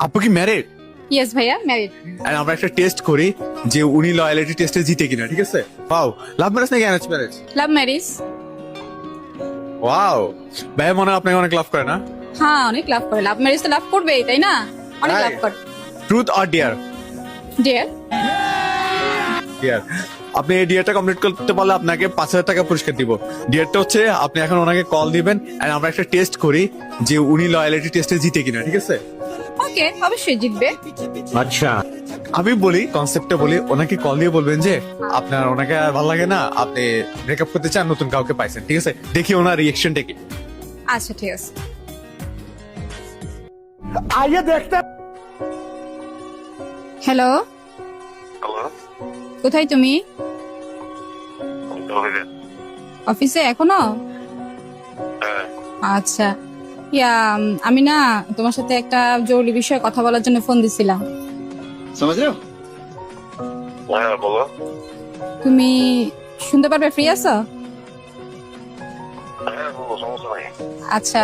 আপু কি married? Yes ভাইয়া, ম্যারিড। আর আমরা একটা টেস্ট করি যে উনি লয়ালিটি টেস্টে জিতে কিনা, ঠিক আছে? ওয়াও, লাভ ম্যারেজ নাকি অ্যারেঞ্জ ম্যারেজ? লাভ ম্যারিজ। ওয়াও, ভাইয়া মনে হয় আপনাকে অনেক লাভ করে না? হ্যাঁ, অনেক লাভ করে। লাভ ম্যারিজ তো লাভ করবেই, তাই না? অনেক লাভ করে। Truth or dare? Dare. Dare. আপনি এই ডিয়ারটা কমপ্লিট করতে পারলে আপনাকে 5,000 টাকা পুরস্কার দিব। ডিয়ারটা হচ্ছে আপনি এখন ওনাকে কল দিবেন আর আমরা একটা টেস্ট করি যে উনি লয়ালিটি টেস্টে জিতে কিনা, ঠিক আছে? ওকে, অবশ্যই জিতবে। আচ্ছা, আমি বলি কনসেপ্টটা বলি, ওনাকে কল দিয়ে বলবেন যে আপনার ওনাকে আর ভালো লাগে না, আপনি ব্রেকআপ করতে চান, নতুন কাউকে পাইছেন, ঠিক আছে? দেখি ওনার রিয়েকশনটা কি। আচ্ছা, ঠিক আছে। আইয়ে দেখতে। হ্যালো, হ্যালো, কোথায় তুমি? অফিসে। অফিসে এখনো? হ্যাঁ, আচ্ছা, আমি না তোমার সাথে একটা জরুরি বিষয়ে কথা বলার জন্য ফোন দিছিলাম। হ্যাঁ বলো। তুমি শুনতে পারবে? ফ্রি আছো? হ্যাঁ বলো, সমস্যা নাই। আচ্ছা,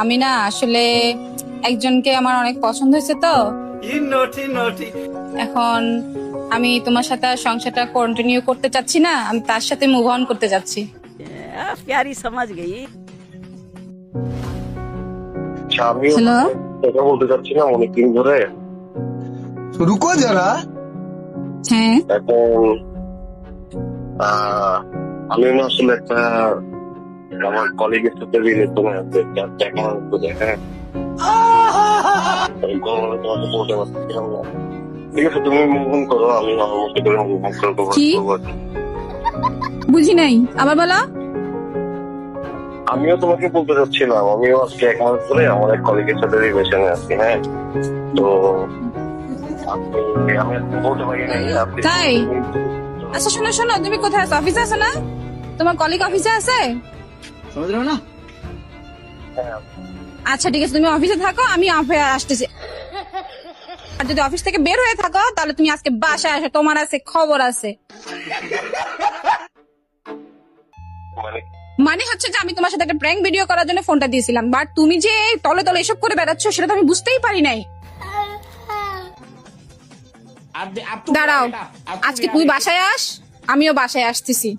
আমি না আসলে একজনকে আমার অনেক পছন্দ হয়েছে, তো এখন আমি তোমার সাথে আর সংসারটা কন্টিনিউ করতে চাচ্ছি না, আমি তার সাথে মুভ অন করতে যাচ্ছি। प्यारी समझ गई। আচ্ছা, আমি হ্যালো? কথা বলতে চাচ্ছি না অনেকদিন ধরে। रुको जरा। হ্যাঁ, এখন আমি না আসলে একটা আমার কলিগের সাথে রিলেশনে আছে, দেখা হচ্ছে। হ্যাঁ, আমি কোনোভাবে তোমাকে বলতে পারছিলাম না। ঠিক আছে, তুমি মুভ অন করো, আমি আমার মতো করে মুভ অন করবো। কি? বুঝি নাই, আবার বলো। আমিও তোমাকে বলতে চাচ্ছিলাম, আমিও আজকে 1 মাস ধরে আমার এক কলিগের সাথে রিলেশনে আছি। হ্যাঁ, তো আমি বলতে পারি নাই। তাই? আচ্ছা, শোনো শোনো, তুমি কোথায় আছো? অফিসে আছো না? তোমার কলিগ অফিসে আছে? समझ रहे हो ना? আচ্ছা, ঠিক আছে, তুমি অফিসে থাকো, আমি অফিসে আসতেছি। আর যদি অফিস থেকে বের হয়ে থাকো তাহলে তুমি আজকে বাসায় আসো, তোমার আছে খবর আছে। মানে মানে হচ্ছে যে আমি তোমার সাথে একটা প্র্যাঙ্ক ভিডিও করার জন্য ফোনটা দিয়েছিলাম, বাট তুমি যে তলে তলে এসব করে বেড়াচ্ছ সেটা তো আমি বুঝতেই পারি নাই। দাঁড়াও, আজকে তুই বাসায় আস, আমিও বাসায় আসতেছি।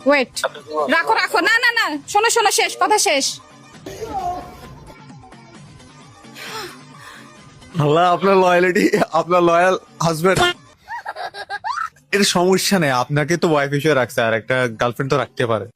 ওয়েট, রাখো রাখো, না না না, শোনো শোনো, শেষ কথা শেষ। আল্লাহ, আপনার লয়ালিটি, আপনার লয়াল হাজবেন্ড। এর সমস্যা নেই, আপনাকে তো ওয়াইফ হিসেবে রাখছে, আর একটা গার্লফ্রেন্ড তো রাখতে পারে।